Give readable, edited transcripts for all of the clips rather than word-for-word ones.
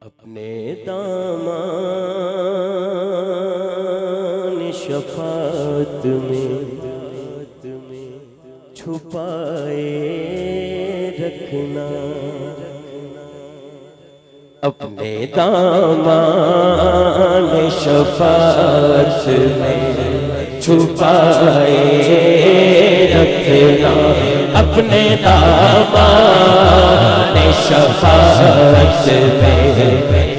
اپنے دامان شفاعت میں چھپائے رکھنا، اپنے دامان شفاعت میں چھپائے رکھنا، اپنے دامان شفاعت میں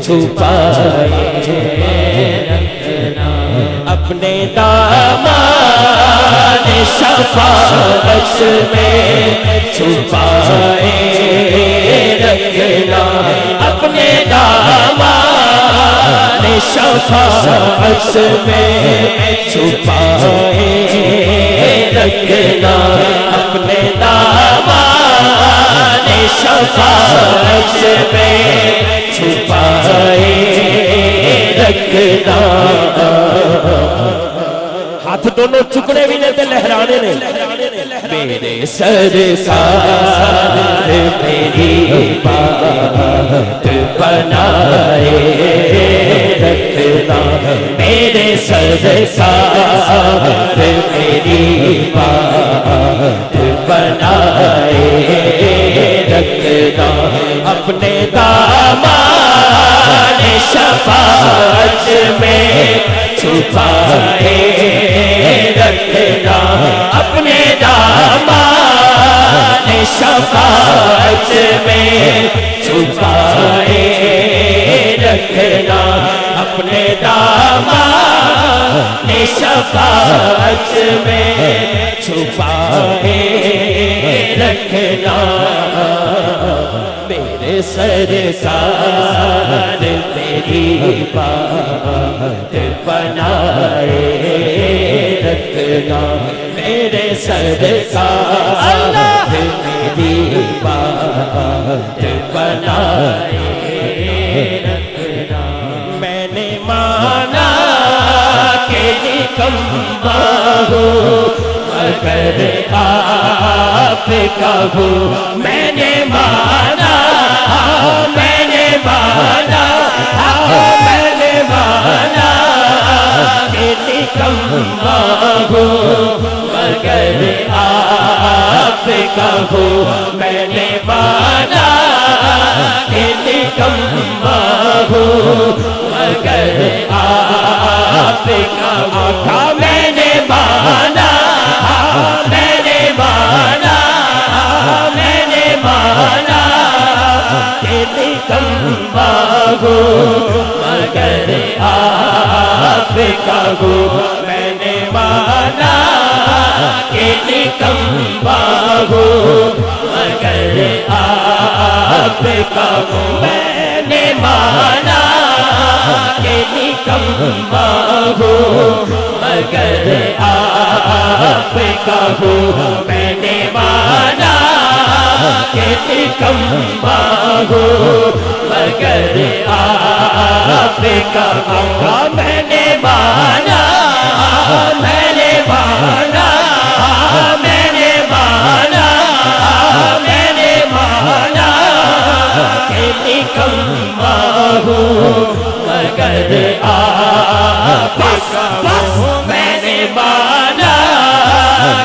چھپائے رکھنا، اپنے دامان شفاعت میں چھپائے رکھنا، اپنے دامان شفاعت میں چھپائے رکھنا، اپنے دامان شفاعت میں چھپائے رکھنا۔ ہاتھ دونوں چکنے بھی نے تے لہرانے نے، میرے سرکار میری بات بنائے رکھنا، میرے سرکار میری بات بنائے رکھنا، اپنے دامان شفاعت میں چھپائے رکھنا، اپنے دامان شفاعت میں چھپائے رکھنا، اپنے دامان شفاعت میں چھپائے رکھنا، میرے سرکار تیری بات بنائے رکھنا، میرے سرکار تیری بات بنائے رکھنا۔ میں نے مانا کہ نکما ہوں مگر آپ کا ہوں، میں نے مانا، میں نے مانا، میں نے مانا کہ نکما ہوں مگر آپ کا ہوں، میں نے مانا کہ نکما ہوں مگر آپ کا ہوں، میں نے مانا، میں نے مانا، میں نے مانا کہ نکما ہوں مگر آپ کا ہوں، میں نے مانا کہ نکما ہوں مگر آپ کا ہوں، میں نے مانا کہ نکما ہوں مگر آپ کا ہوں، میں نے مانا کہ نکما ہوں مگر آپ کا ہوں، میں نے مانا، میں نے مانا، میں نے مانا، میں نے مانا کہ نکما ہوں مگر آپ کا ہوں، میں نے مانا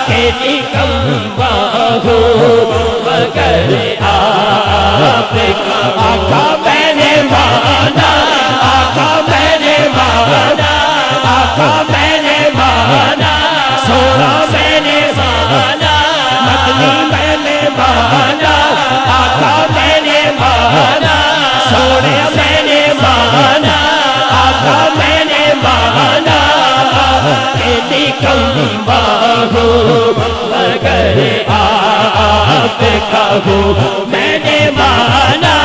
کہ نکما ہوں مگر آپ کا آقا، میں نے مانا، آقا میں نے مانا، آقا میں نے مانا، سونا میں نے مانا، مدنی میں نے مانا، آقا میں نے مانا، سونے میں نے مانا، آقا میں نے مانا کہ نکما ہوں مگر آپ کا ہوں، میں نے مانا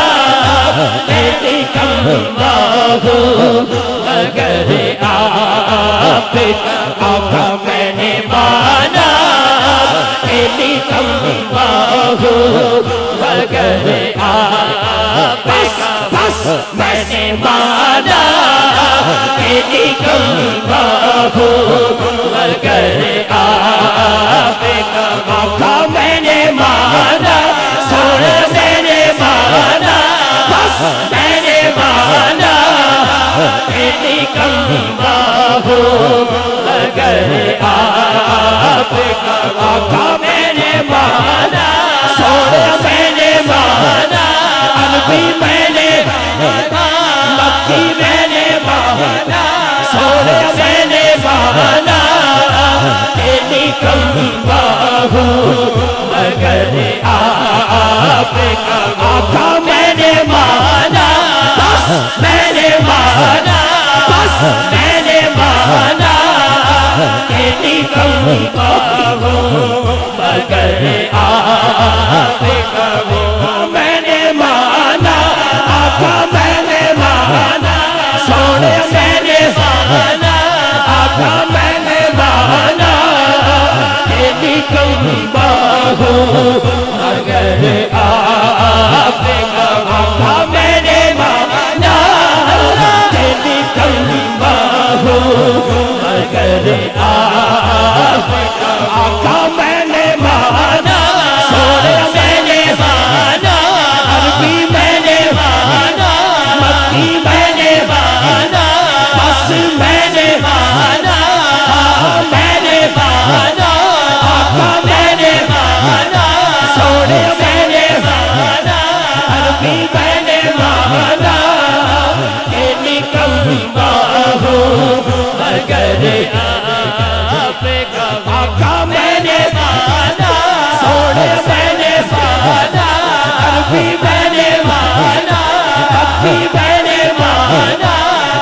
کہ نکما ہوں مگر آپ کا آقا، میں نے مانا کہ نکما ہوں مگر آپ کا، بس میں نے مانا کہ نکما ہوں مگر آپ کا آقا، میں نے مانا، سونا میں نے مانا، بس میں نے مانا تیری کمبا ہو مگر آپ کا آقا میں نے مانا سونا میں نے مانا عربی میں نے مانا مکی میں نے مانا سونا میں نے مانا تیری کمبا ہو مگر آپ کا آقا میں نے مانا بس میں نے مانا بس میں نے مانا تیری کمبا ہو مگر آپ کا ہو میں نے مانا آقا میں نے مانا سونے میں نے مانا آقا میں نے مانا تیری کمبا ہو مگر آپ کا آقا میں نے مانا تیری کمبا ہو مگر آپ کا آقا میں نے مانا سونا میں نے مانا عربی میں نے مانا مکی میں نے مانا بس میں نے مانا میں نے مانا آقا میں نے مانا سونے میں نے مانا عربی میں نے مانا تیری کمبا ہو مگر آپ کا آقا میں نے مانا سونے میں نے مانا عربی میں نے مانا مکی میں نے مانا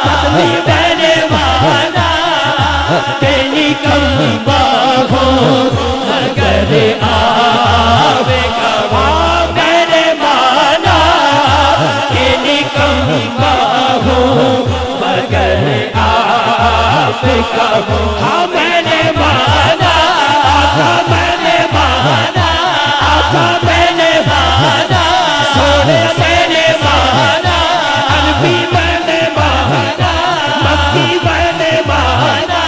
مدنی میں نے مانا تیری کمبا ہو مگر آپ کا میں نے مانا تیری کمبا ہو مگر آپ کا ہاں میں نے مانا آقا میں نے مانا آقا میں نے مانا سونے میں نے مانا عربی میں نے مانا مکی میں نے مانا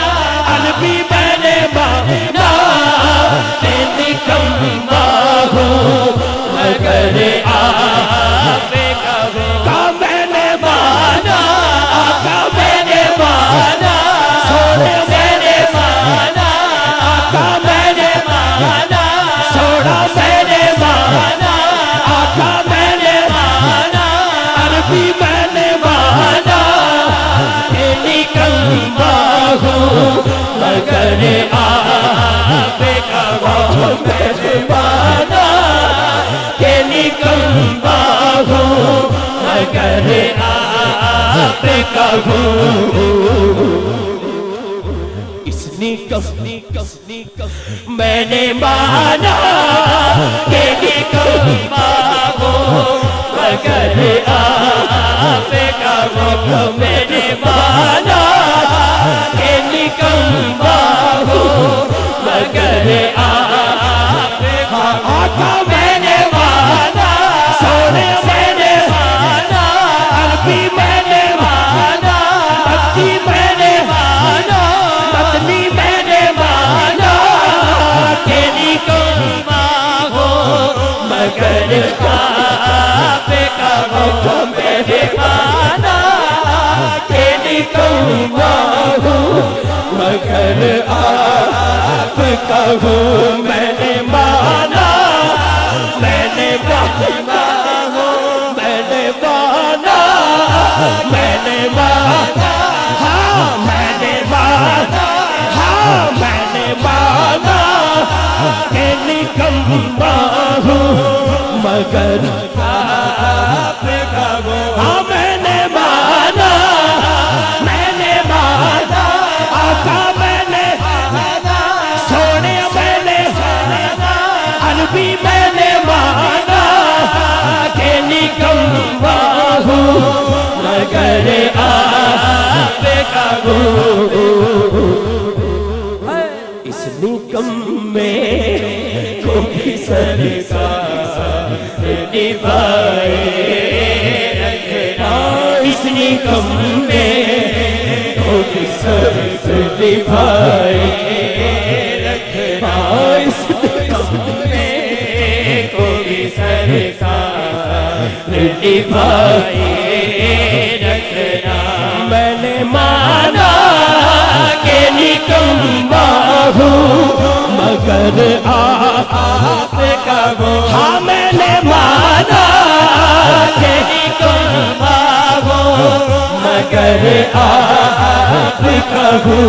عربی میں نے مانا تیری کمبا ہو مگر آپ کا میں نے مانا آقا میں نے مانا سونے میں نے مانا آقا میں نے مانا سونا میں نے مانا آقا میں نے مانا عربی میں نے مانا تیری کمبا ہو مگر آپ کا میں نے مانا تیری کمبا ہو مگر آپ کا میں نے مانا تیری کمبا ہو مگر آپ کا میں نے مانا تیری کمبا ہو مگر آپ کا آقا میں نے مانا سونے میں نے مانا عربی میں نے مانا مکی میں نے مانا مدنی میں نے مانا تیری کمبا ہو مگر آپ کا میں نے مانا تیری کمبا ہو مگر آپ کا میں نے مانا میں نے مانا میں نے مانا میں نے مانا ہاں میں نے مانا ہاں میں نے مانا تیری کمبا ہو مگر آپ کا ہاں میں نے مانا آقا میں نے سونے میں نے عربی میں نے مانا تیری کمبا ہو مگر آپ کا اس نکم میں کوئی سرکار نبھائے رکھنا اس نکم میں کوئی سرکار نبھائے رکھنا اس نکم میں کوئی سرکار نبھائے مگر آپ کا ہو ہاں میں نے مانا کہ تم مانگو مگر آپ کا ہو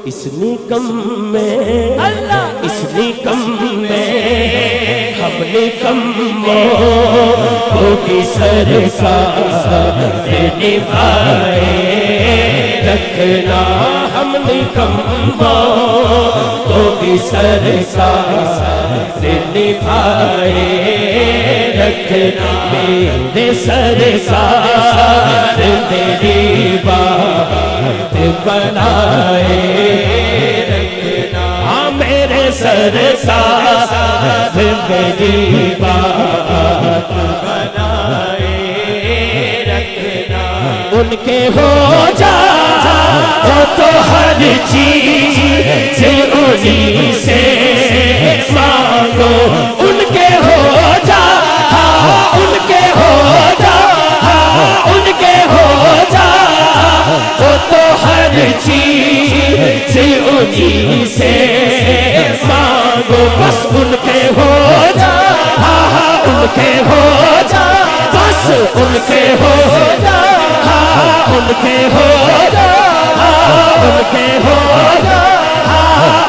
اس نکم میں اس نکم میں ہم نکموں کی سرکار نبھائے رکھنا ہم نکموں کی سرکار نبھائے رکھنا میرے سرکار میری بات بنائے رکھنا ہاں میرے سرکار میری بات بنائے رکھنا ان کے ہو جا تو ہر چیز انہی سے مانگو ان کے ہو جا ان کے ہو جا ان کے ہو جا تو ہر چیز انہی سے مانگو بس ان کے ہو جا ان کے ہو جا بس ان کے ہو جا ان کے ہو جا ان کے ہو جا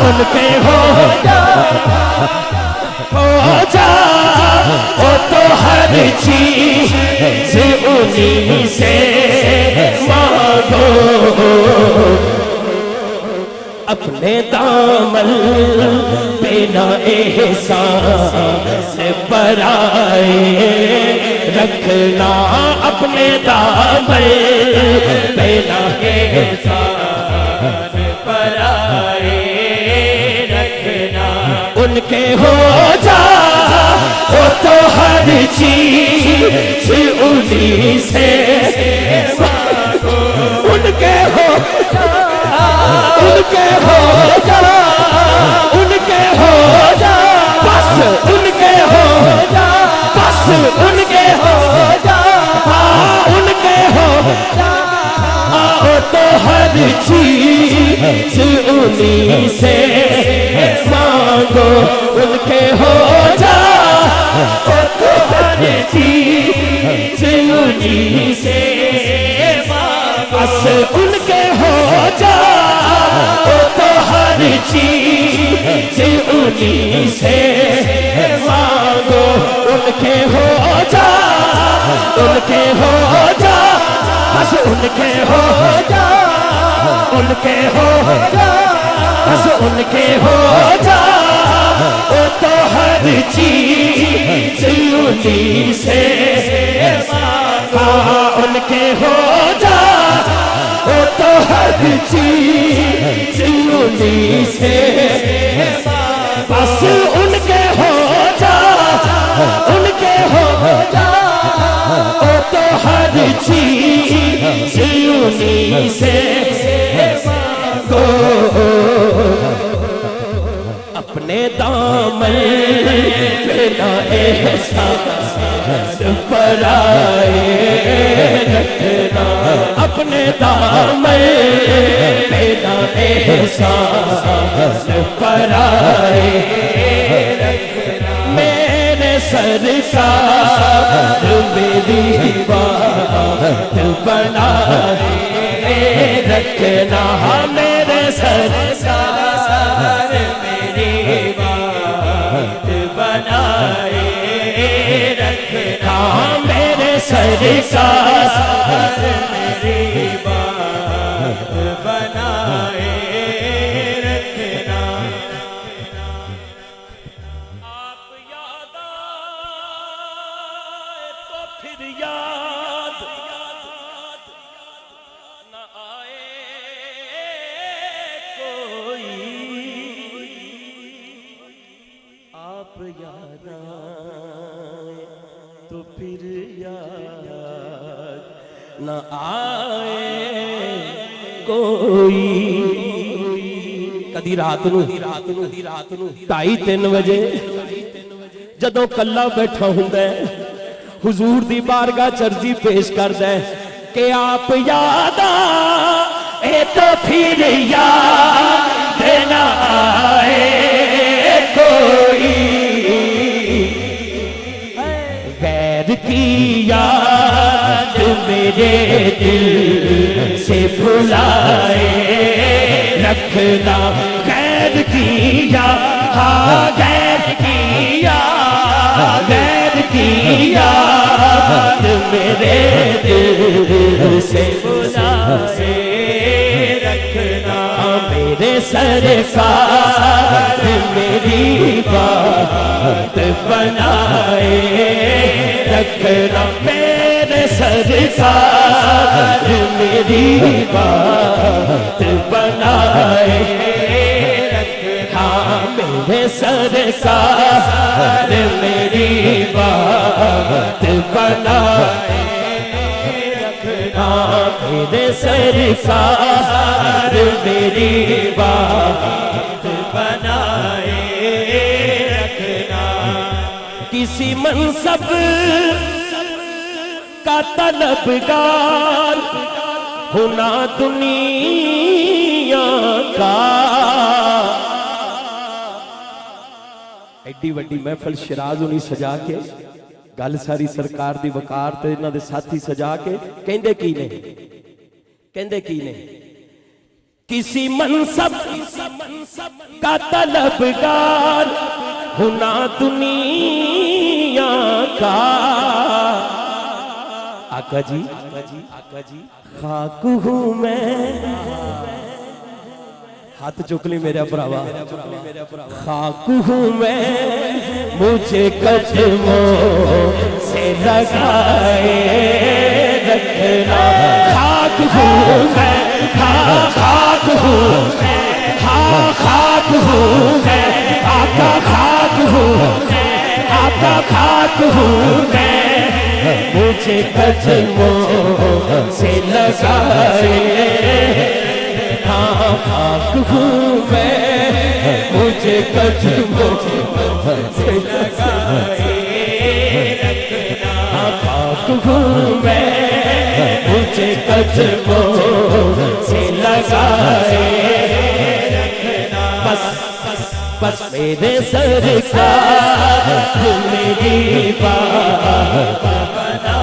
ان کے ہو جا وہ تو ہر چیز انہی سے مانگو اپنے دامن پہ نہ احسان برائے رکھنا اپنے دامن پہ نہ احسان برائے رکھنا ان کے ہو جا وہ تو ہر چیز انہی سے مانگو ان کے ہو جا ان کے ہو جا ان کے ہو جا بس ان کے ہو جا بس ان کے ہو جا ان کے ہو جا تو ہر چیز انہی سے مانگو ان کے ہو جا تو ہر چیز انہی سے مانگو بس ان کے ہو جا تو ہر چیز انہی سے مانگو ان کے ہو جا ان کے ہو جا بس ان کے ہو جا ان کے ہو جا بس ان کے ہو جا تو ہر چیز انہی سے مانگو ان کے ہو جا تو ہر چیز انہی سے بس ان کے ہو جا ان کے ہو جا تو ہر چیز انہی سے مانگو اپنے دامن پہ نہ احسان برائے رکھنا اپنے دامن پہ نہ احسان برائے رکھنا میرے سرکار میری بات بنائے رکھنا میرے سرکار میری بات بنائے رکھنا میرے سرکار میری بات بنائے رکھنا آپ یاد آئے تو پھر یاد نہ آئے کوئی آپ یاد آئے تو پھر یاد نہ آئے کوئی کدی رات نو 2:30-3 بجے جدوں کلا بیٹھا ہوندا ہے حضور دی بارگاہ چرجی پیش کردا ہے کہ آپ یاد آئے تو پھر یاد یاد نہ آئے کوئی، غیر کی یاد میرے دل سے بھلائے رکھنا، غیر کی یاد، ہاں غیر کی یاد، غیر کی یاد میرے دل سے بھلائے رکھنا، میرے سرکار میری بات بنائے رکھنا، میرے سرکار میری بات بنائے رکھنا، میرے سرکار میری بات بنائے رکھنا، میرے سرکار میری بات بنائے رکھنا، کسی منصب کا طلبگار ہونا دنیا کا، ایڈی وڈی محفل شراز ہونی سجا کے، گل ساری سرکار دی وقار تے انہاں دے ساتھی سجا کے کہندے کی نے، کہندے کی نے، کسی منصب کا طلبگار ہونا دنیا کا، آقا جی خاک ہوں میں، ہاتھ چک لی میرا براوا، خاک ہوں میں مجھے قدموں سے لگائے رکھنا، خاک ہوں میں، ہاں خاک ہوں میں، ہاں خاک ہوں میں، آقا خاک ہوں میں، آقا خاک ہوں میں، مجھے قدموں سے لگائے، ہاں خاک ہوں میں مجھے قدموں سے لگائے رکھنا، ہاں خاک ہوں میں مجھے قدموں سے لگائے رکھنا، بس میرے سرکار میری بات بنا